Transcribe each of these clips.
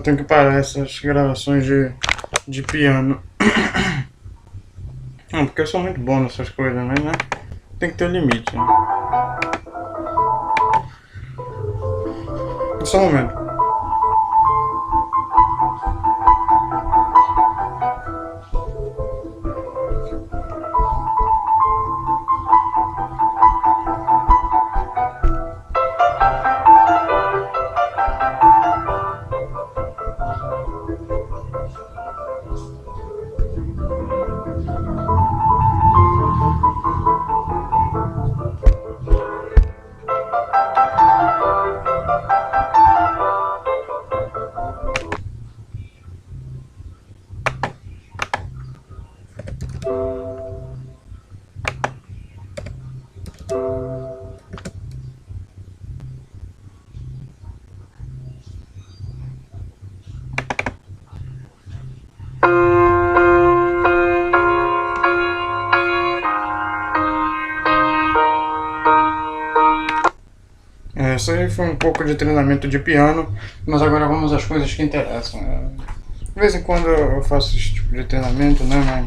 tenho que parar essas gravações de piano. Não, porque eu sou muito bom nessas coisas, mas né? Tem que ter um limite, né? Só um momento. Isso aí foi um pouco de treinamento de piano, mas agora vamos às coisas que interessam. De vez em quando eu faço esse tipo de treinamento, né?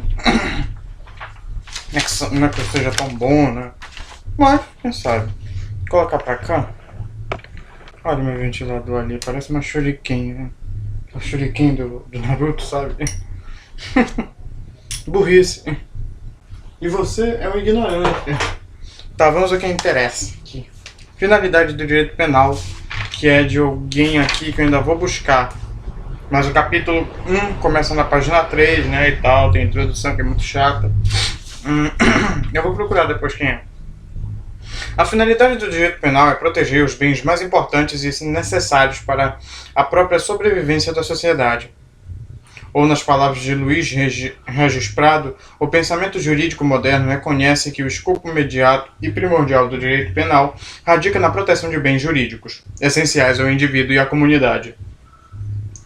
Não é que eu seja tão bom, né? Mas, quem sabe? Vou colocar pra cá. Olha o meu ventilador ali, parece uma shuriken, né? O shuriken do Naruto, sabe? Burrice. E você é um ignorante. Tá, vamos ao que interessa aqui. Finalidade do direito penal, que é de alguém aqui que eu ainda vou buscar. Mas o capítulo 1 começa na página 3, né, e tal, tem introdução que é muito chata. Eu vou procurar depois quem é. A finalidade do direito penal é proteger os bens mais importantes e necessários para a própria sobrevivência da sociedade. Ou, nas palavras de Luiz Regis Prado, o pensamento jurídico moderno reconhece que o escopo imediato e primordial do direito penal radica na proteção de bens jurídicos, essenciais ao indivíduo e à comunidade.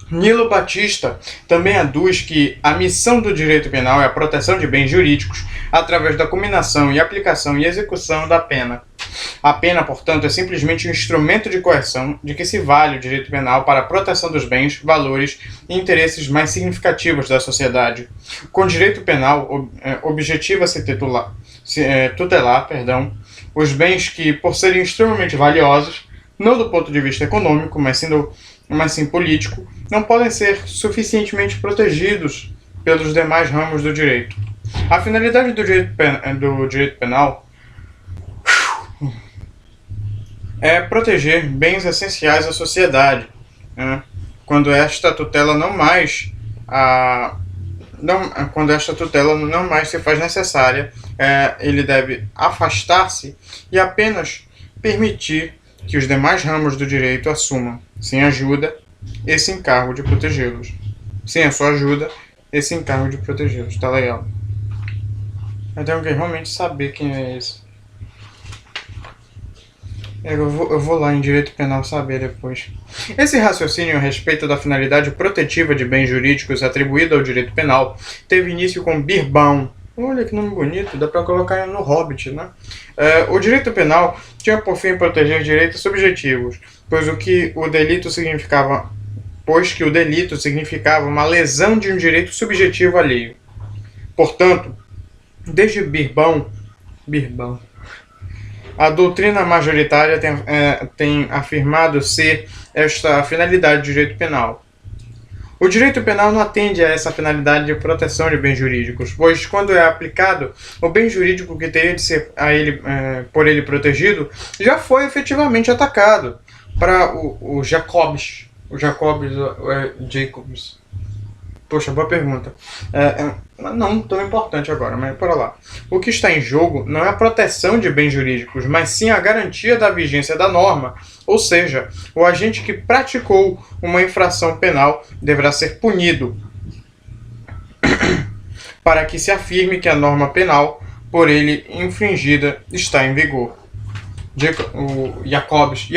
Nilo Batista também aduz que a missão do direito penal é a proteção de bens jurídicos através da combinação e aplicação e execução da pena. A pena, portanto, é simplesmente um instrumento de coerção de que se vale o direito penal para a proteção dos bens, valores e interesses mais significativos da sociedade. Com direito penal, objetiva-se tutelar os bens que, por serem extremamente valiosos, não do ponto de vista econômico, mas sim político, não podem ser suficientemente protegidos pelos demais ramos do direito. A finalidade do direito penal é proteger bens essenciais à sociedade, né? Quando esta tutela não mais se faz necessária, ele deve afastar-se e apenas permitir que os demais ramos do direito assumam, sem ajuda, esse encargo de protegê-los. Sem a sua ajuda, esse encargo de protegê-los. Tá legal. Eu tenho que realmente saber quem é esse. Eu vou lá em direito penal saber depois. Esse raciocínio a respeito da finalidade protetiva de bens jurídicos atribuído ao direito penal teve início com Beerbaum. Olha que nome bonito, dá pra colocar no Hobbit, né? O direito penal tinha por fim proteger direitos subjetivos, pois que o delito significava uma lesão de um direito subjetivo alheio. Portanto, desde Beerbaum, a doutrina majoritária tem afirmado ser esta a finalidade do direito penal. O direito penal não atende a essa finalidade de proteção de bens jurídicos, pois, quando é aplicado, o bem jurídico que teria de ser por ele protegido já foi efetivamente atacado. Para o Jacobs. Poxa, boa pergunta. Não tão importante agora, mas bora lá. O que está em jogo não é a proteção de bens jurídicos, mas sim a garantia da vigência da norma. Ou seja, o agente que praticou uma infração penal deverá ser punido para que se afirme que a norma penal por ele infringida está em vigor. O Jacobs,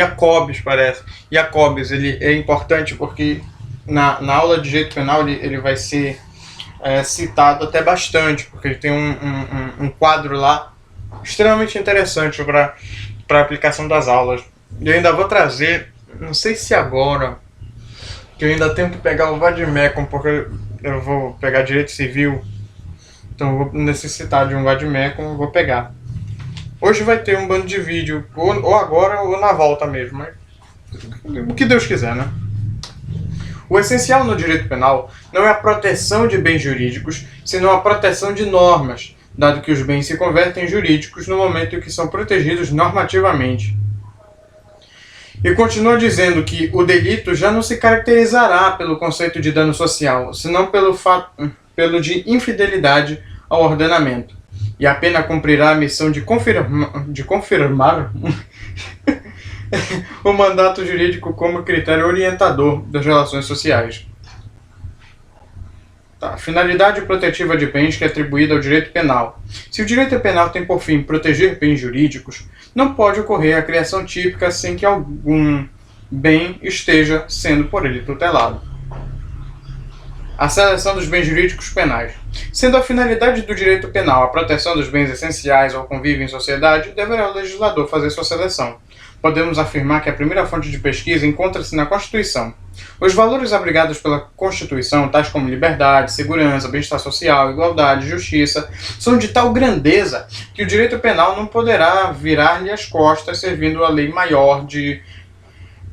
ele é importante porque na aula de direito penal ele vai ser citado até bastante, porque ele tem um quadro lá extremamente interessante para a aplicação das aulas. Eu ainda vou trazer, não sei se agora, que eu ainda tenho que pegar o vade-mecum, porque eu vou pegar direito civil, então eu vou necessitar de um vade-mecum, eu vou pegar. Hoje vai ter um bando de vídeo, ou agora ou na volta mesmo, mas o que Deus quiser, né? O essencial no direito penal não é a proteção de bens jurídicos, senão a proteção de normas, dado que os bens se convertem em jurídicos no momento em que são protegidos normativamente. E continua dizendo que o delito já não se caracterizará pelo conceito de dano social, senão pelo de infidelidade ao ordenamento. E a pena cumprirá a missão de confirmar o mandato jurídico como critério orientador das relações sociais. Tá. Finalidade protetiva de bens que é atribuída ao direito penal. Se o direito penal tem por fim proteger bens jurídicos, não pode ocorrer a criação típica sem que algum bem esteja sendo por ele tutelado. A seleção dos bens jurídicos penais. Sendo a finalidade do direito penal a proteção dos bens essenciais ao convívio em sociedade, deverá o legislador fazer sua seleção. Podemos afirmar que a primeira fonte de pesquisa encontra-se na Constituição. Os valores abrigados pela Constituição, tais como liberdade, segurança, bem-estar social, igualdade, justiça, são de tal grandeza que o direito penal não poderá virar-lhe as costas servindo a lei maior de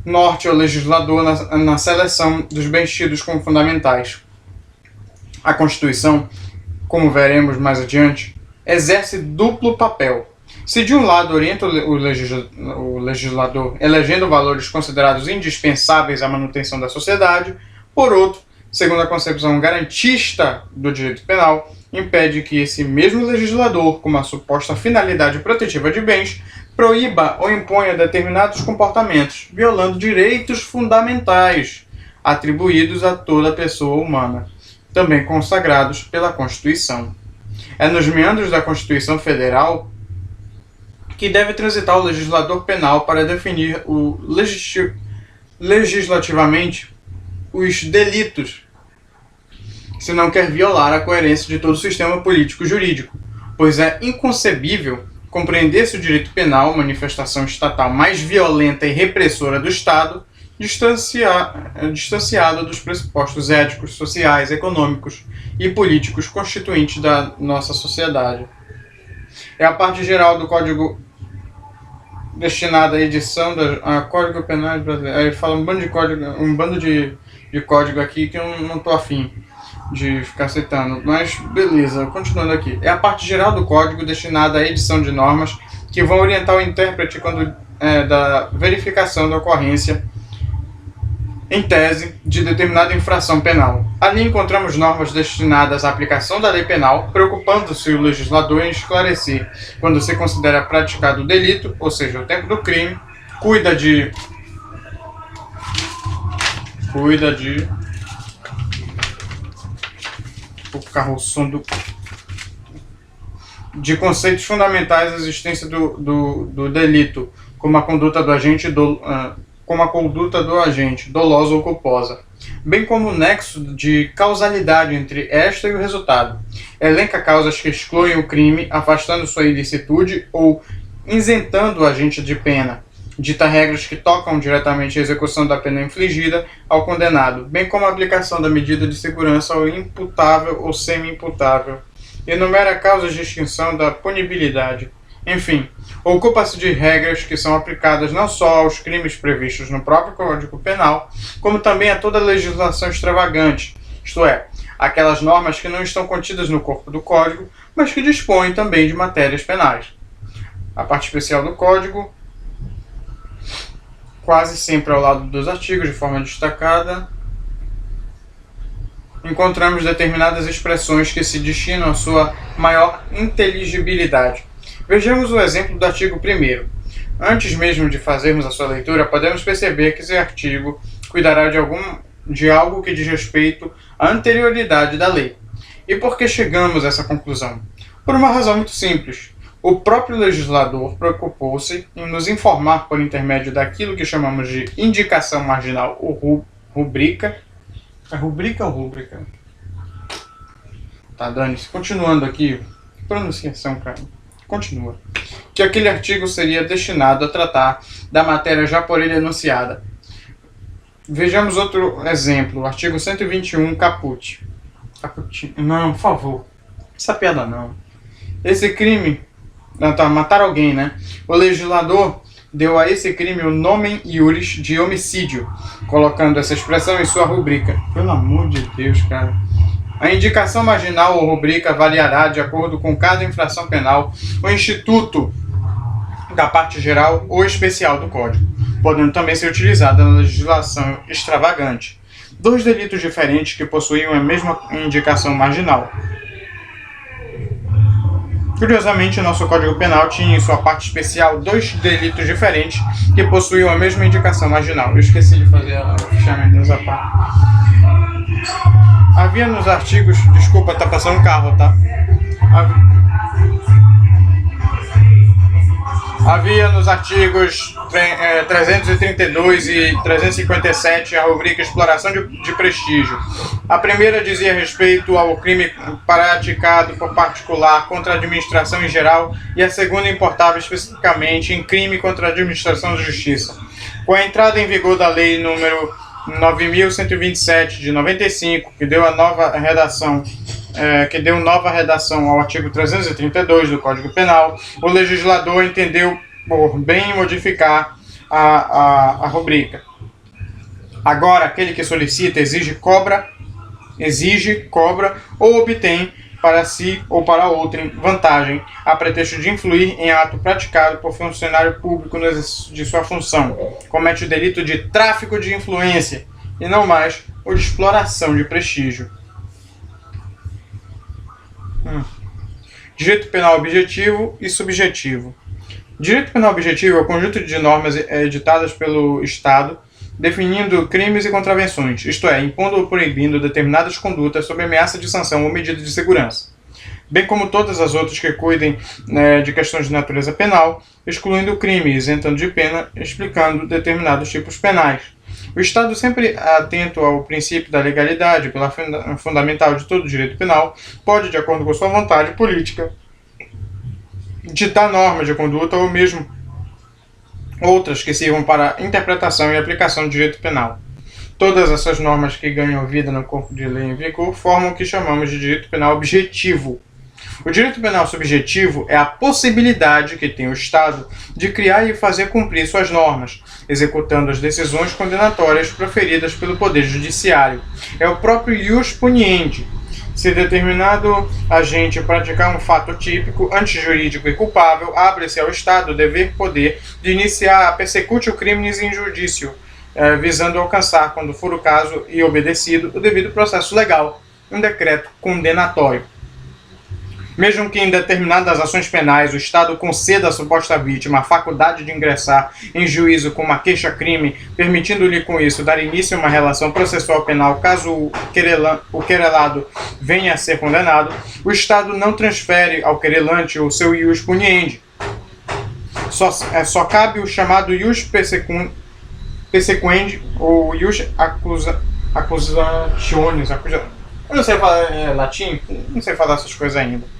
norte ao legislador na seleção dos bens tidos como fundamentais. A Constituição, como veremos mais adiante, exerce duplo papel. Se de um lado orienta o legislador elegendo valores considerados indispensáveis à manutenção da sociedade, por outro, segundo a concepção garantista do direito penal, impede que esse mesmo legislador, com uma suposta finalidade protetiva de bens, proíba ou imponha determinados comportamentos, violando direitos fundamentais atribuídos a toda pessoa humana, também consagrados pela Constituição. É nos meandros da Constituição Federal que deve transitar o legislador penal para definir legislativamente os delitos, se não quer violar a coerência de todo o sistema político-jurídico, pois é inconcebível compreender-se o direito penal, manifestação estatal mais violenta e repressora do Estado, distanciado dos pressupostos éticos, sociais, econômicos e políticos constituintes da nossa sociedade. É a parte geral do Código destinada à edição da Código Penal brasileiro. Aí fala um bando de código aqui que eu não tô afim de ficar citando, mas beleza, continuando aqui. É a parte geral do código destinada à edição de normas que vão orientar o intérprete da verificação da ocorrência em tese de determinada infração penal. Ali encontramos normas destinadas à aplicação da lei penal, preocupando-se o legislador em esclarecer quando se considera praticado o delito, ou seja, o tempo do crime, cuida de de conceitos fundamentais da existência do delito, como a conduta do agente dolosa ou culposa, bem como o nexo de causalidade entre esta e o resultado. Elenca causas que excluem o crime, afastando sua ilicitude ou isentando o agente de pena. Dita regras que tocam diretamente a execução da pena infligida ao condenado, bem como a aplicação da medida de segurança ao imputável ou semi-imputável. Enumera causas de extinção da punibilidade. Enfim, ocupa-se de regras que são aplicadas não só aos crimes previstos no próprio Código Penal, como também a toda legislação extravagante, isto é, aquelas normas que não estão contidas no corpo do Código, mas que dispõem também de matérias penais. A parte especial do Código, quase sempre ao lado dos artigos, de forma destacada, encontramos determinadas expressões que se destinam à sua maior inteligibilidade. Vejamos o exemplo do artigo 1º. Antes mesmo de fazermos a sua leitura, podemos perceber que esse artigo cuidará de algo que diz respeito à anterioridade da lei. E por que chegamos a essa conclusão? Por uma razão muito simples. O próprio legislador preocupou-se em nos informar por intermédio daquilo que chamamos de indicação marginal ou rubrica. É rubrica ou rúbrica? Tá, dane-se. Continuando aqui. Pronunciação, cara. Continua. Que aquele artigo seria destinado a tratar da matéria já por ele enunciada. Vejamos outro exemplo, artigo 121, caput. Caput. Não, por favor. Essa piada não. Esse crime, não, tá, matar alguém, né? O legislador deu a esse crime o nomen iuris de homicídio, colocando essa expressão em sua rubrica. Pelo amor de Deus, cara. A indicação marginal ou rubrica variará de acordo com cada infração penal, o instituto da parte geral ou especial do Código, podendo também ser utilizada na legislação extravagante. Dois delitos diferentes que possuíam a mesma indicação marginal. Curiosamente, o nosso Código Penal tinha em sua parte especial dois delitos diferentes que possuíam a mesma indicação marginal. Eu esqueci de fazer o fechamento dessa parte. Havia nos artigos... Desculpa, tá passando um carro, tá? Havia nos artigos 332 e 357 a rubrica exploração de prestígio. A primeira dizia respeito ao crime praticado por particular contra a administração em geral e a segunda importava especificamente em crime contra a administração de justiça. Com a entrada em vigor da lei número 9.127 de 95, que deu nova redação ao artigo 332 do Código Penal, o legislador entendeu por bem modificar a rubrica. Agora, aquele que solicita exige, cobra ou obtém para si ou para outrem vantagem, a pretexto de influir em ato praticado por funcionário público no exercício de sua função. Comete o delito de tráfico de influência e não mais o de exploração de prestígio. Direito penal objetivo e subjetivo. Direito penal objetivo é o conjunto de normas editadas pelo Estado definindo crimes e contravenções, isto é, impondo ou proibindo determinadas condutas sob ameaça de sanção ou medida de segurança, bem como todas as outras que cuidem de questões de natureza penal, excluindo o crime, isentando de pena, explicando determinados tipos penais. O Estado, sempre atento ao princípio da legalidade, pela fundamental de todo direito penal, pode, de acordo com sua vontade política, ditar normas de conduta ou mesmo outras que sirvam para interpretação e aplicação do direito penal. Todas essas normas que ganham vida no corpo de lei em vigor formam o que chamamos de direito penal objetivo. O direito penal subjetivo é a possibilidade que tem o Estado de criar e fazer cumprir suas normas, executando as decisões condenatórias proferidas pelo Poder Judiciário. É o próprio ius puniendi. Se determinado agente praticar um fato típico, antijurídico e culpável, abre-se ao Estado o dever-poder de iniciar a persecutio criminis in judicio, visando alcançar, quando for o caso e obedecido, o devido processo legal, um decreto condenatório. Mesmo que em determinadas ações penais o Estado conceda à suposta vítima a faculdade de ingressar em juízo com uma queixa-crime, permitindo-lhe com isso dar início a uma relação processual penal caso o querelado venha a ser condenado, o Estado não transfere ao querelante o seu ius puniendi. Só cabe o chamado ius persequendi ou ius accusationis. Eu não sei falar latim, não sei falar essas coisas ainda.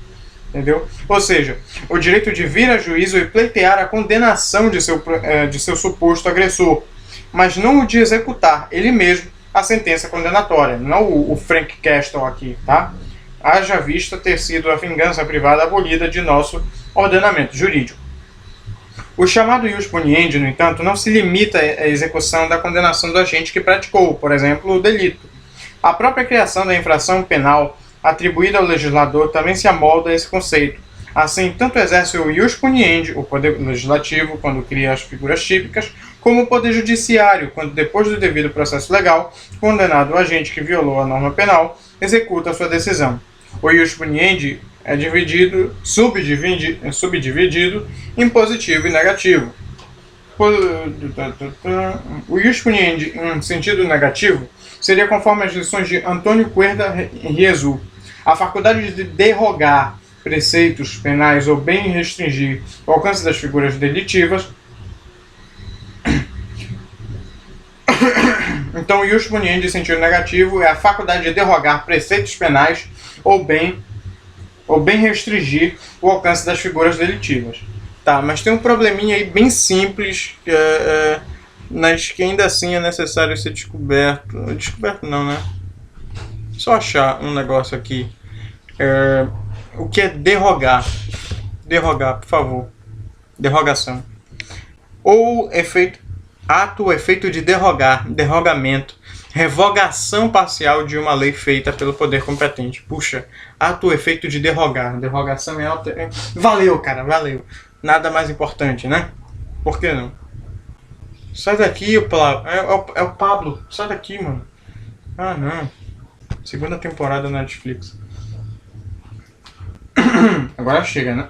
Entendeu? Ou seja, o direito de vir a juízo e pleitear a condenação de seu suposto agressor, mas não o de executar ele mesmo a sentença condenatória, não o Frank Castle aqui, tá? Haja vista ter sido a vingança privada abolida de nosso ordenamento jurídico. O chamado ius puniendi, no entanto, não se limita à execução da condenação do agente que praticou, por exemplo, o delito. A própria criação da infração penal atribuída ao legislador também se amolda a esse conceito. Assim, tanto exerce o ius puniendi, o poder legislativo, quando cria as figuras típicas, como o poder judiciário, quando, depois do devido processo legal, condenado o agente que violou a norma penal, executa a sua decisão. O ius puniendi é subdividido em positivo e negativo. O ius puniendi, em sentido negativo, seria conforme as lições de Antônio Cuerda Riezu. A faculdade de derrogar preceitos penais ou bem restringir o alcance das figuras delitivas. Então, o ius puniendi, em sentido negativo, é a faculdade de derrogar preceitos penais ou bem restringir o alcance das figuras delitivas. Tá, mas tem um probleminha aí bem simples mas que ainda assim é necessário ser descoberto. Descoberto não, né? Só achar um negócio aqui. O que é derrogar? Derrogar, por favor. Derrogação. Ou ato ou efeito de derrogar, derrogamento, revogação parcial de uma lei feita pelo poder competente. Puxa, ato ou efeito de derrogar. Derrogação é alta. Valeu, cara, valeu. Nada mais importante, né? Por que não? Sai daqui, é o Pablo. Sai daqui, mano. Ah, não. Segunda temporada na Netflix. Agora chega, né?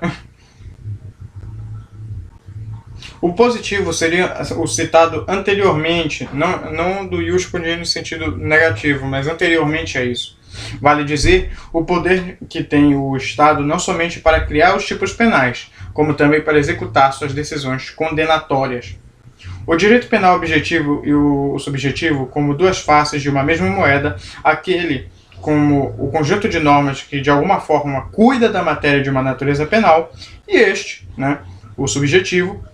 O positivo seria o citado anteriormente, não do ius poniendi no sentido negativo, mas anteriormente a isso. Vale dizer, o poder que tem o Estado não somente para criar os tipos penais, como também para executar suas decisões condenatórias. O direito penal objetivo e o subjetivo, como duas faces de uma mesma moeda, aquele como o conjunto de normas que de alguma forma cuida da matéria de uma natureza penal, e este, né, o subjetivo,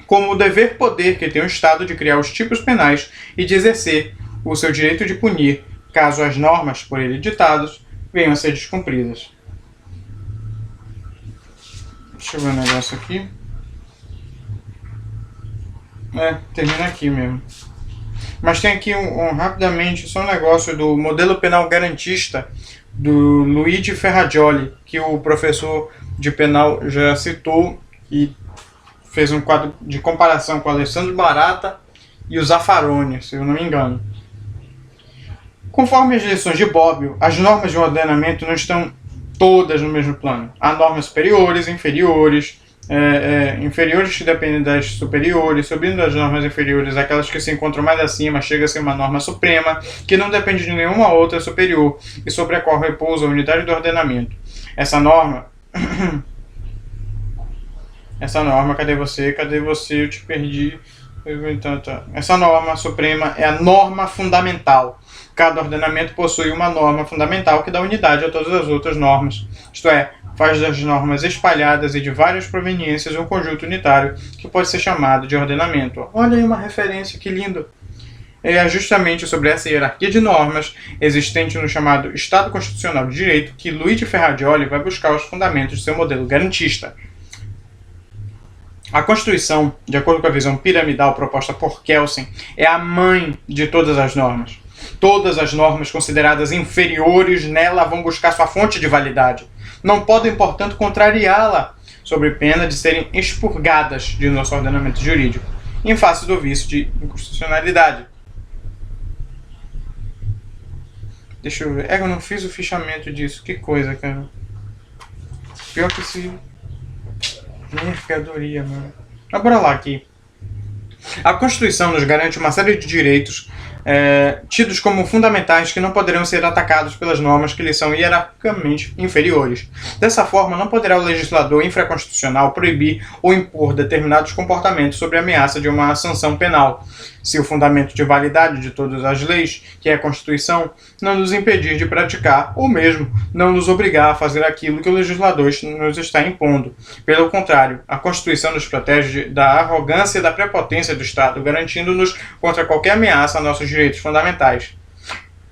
como o dever-poder que tem o Estado de criar os tipos penais e de exercer o seu direito de punir, caso as normas por ele ditadas venham a ser descumpridas. Deixa eu ver um negócio aqui. Termina aqui mesmo. Mas tem aqui rapidamente só um negócio do modelo penal garantista do Luigi Ferrajoli, que o professor de penal já citou e fez um quadro de comparação com o Alessandro Barata e o Zaffaroni, se eu não me engano. Conforme as lições de Bobbio, as normas de ordenamento não estão todas no mesmo plano. Há normas superiores, inferiores, inferiores que dependem das superiores, subindo das normas inferiores, aquelas que se encontram mais acima, chega a ser uma norma suprema, que não depende de nenhuma outra superior e sobre a qual repousa a unidade do ordenamento. Essa norma, cadê você? Eu te perdi. Essa norma suprema é a norma fundamental. Cada ordenamento possui uma norma fundamental que dá unidade a todas as outras normas. Isto é, faz das normas espalhadas e de várias proveniências um conjunto unitário que pode ser chamado de ordenamento. Olha aí uma referência, que lindo! É justamente sobre essa hierarquia de normas existente no chamado Estado Constitucional de Direito que Luigi Ferrajoli vai buscar os fundamentos de seu modelo garantista. A Constituição, de acordo com a visão piramidal proposta por Kelsen, é a mãe de todas as normas. Todas as normas consideradas inferiores nela vão buscar sua fonte de validade. Não podem, portanto, contrariá-la, sob pena de serem expurgadas de nosso ordenamento jurídico, em face do vício de inconstitucionalidade. Deixa eu ver. Eu não fiz o fichamento disso. Que coisa, cara. Pior que se... mercadoria, mano. Mas bora lá aqui. A Constituição nos garante uma série de direitos tidos como fundamentais que não poderão ser atacados pelas normas que lhes são hierarquicamente inferiores. Dessa forma, não poderá o legislador infraconstitucional proibir ou impor determinados comportamentos sob ameaça de uma sanção penal, se o fundamento de validade de todas as leis, que é a Constituição, não nos impedir de praticar, ou mesmo não nos obrigar a fazer aquilo que o legislador nos está impondo. Pelo contrário, a Constituição nos protege da arrogância e da prepotência do Estado, garantindo-nos contra qualquer ameaça a nossos direitos fundamentais.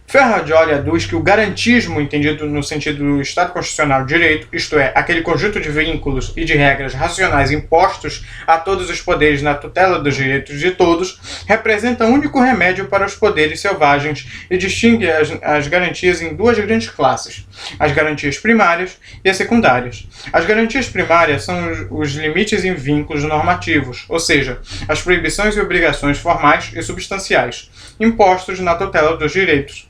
Ferrajoli aduz que o garantismo, entendido no sentido do Estado Constitucional de Direito, isto é, aquele conjunto de vínculos e de regras racionais impostos a todos os poderes na tutela dos direitos de todos, representa o único remédio para os poderes selvagens e distingue as garantias em duas grandes classes, as garantias primárias e as secundárias. As garantias primárias são os limites e vínculos normativos, ou seja, as proibições e obrigações formais e substanciais, impostos na tutela dos direitos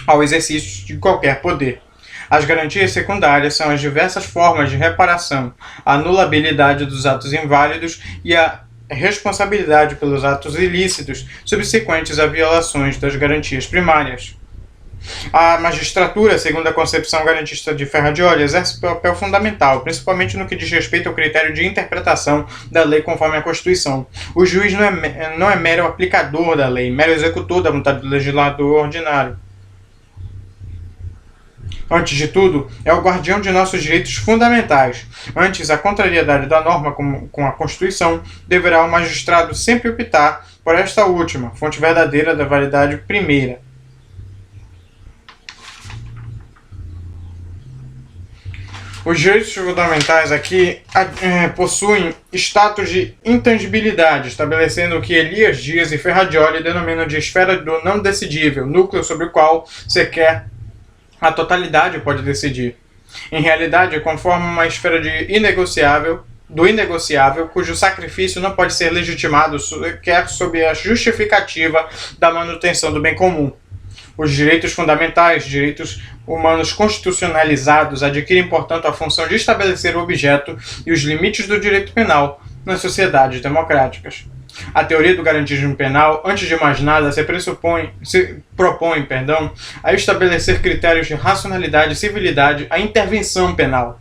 ao exercício de qualquer poder. As garantias secundárias são as diversas formas de reparação, a anulabilidade dos atos inválidos e a responsabilidade pelos atos ilícitos subsequentes a violações das garantias primárias. A magistratura, segundo a concepção garantista de Ferrajoli, exerce papel fundamental, principalmente no que diz respeito ao critério de interpretação da lei conforme a Constituição. O juiz não é mero aplicador da lei, mero executor da vontade do legislador ordinário. Antes de tudo, é o guardião de nossos direitos fundamentais. Antes, a contrariedade da norma com a Constituição deverá o magistrado sempre optar por esta última, fonte verdadeira da validade primeira. Os direitos fundamentais aqui possuem status de intangibilidade, estabelecendo o que Elias Dias e Ferrajoli denominam de esfera do não decidível, núcleo sobre o qual sequer a totalidade pode decidir. Em realidade, conforma uma esfera do inegociável, cujo sacrifício não pode ser legitimado sequer sob a justificativa da manutenção do bem comum. Os direitos fundamentais, direitos humanos constitucionalizados, adquirem, portanto, a função de estabelecer o objeto e os limites do direito penal nas sociedades democráticas. A teoria do garantismo penal, antes de mais nada, se propõe a estabelecer critérios de racionalidade e civilidade à intervenção penal,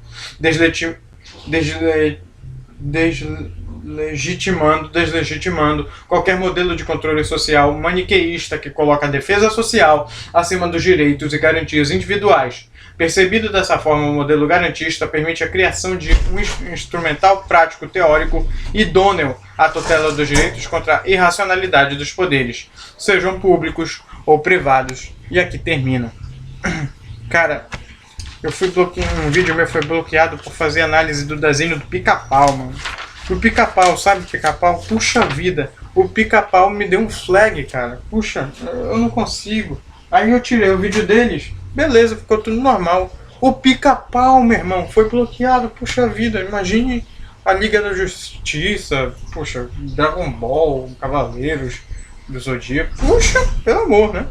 deslegitimando qualquer modelo de controle social maniqueísta que coloca a defesa social acima dos direitos e garantias individuais. Percebido dessa forma, o modelo garantista permite a criação de um instrumental prático teórico idôneo à tutela dos direitos contra a irracionalidade dos poderes, sejam públicos ou privados. E aqui termina. Cara, um vídeo meu foi bloqueado por fazer análise do desenho do Pica-Pau, mano. O Pica-Pau, sabe o Pica-Pau? Puxa vida, o Pica-Pau me deu um flag, cara. Puxa, eu não consigo. Aí eu tirei o vídeo deles, beleza, ficou tudo normal. O Pica-Pau, meu irmão, foi bloqueado, puxa vida. Imagine a Liga da Justiça, puxa, Dragon Ball, Cavaleiros do Zodíaco. Puxa, pelo amor, né?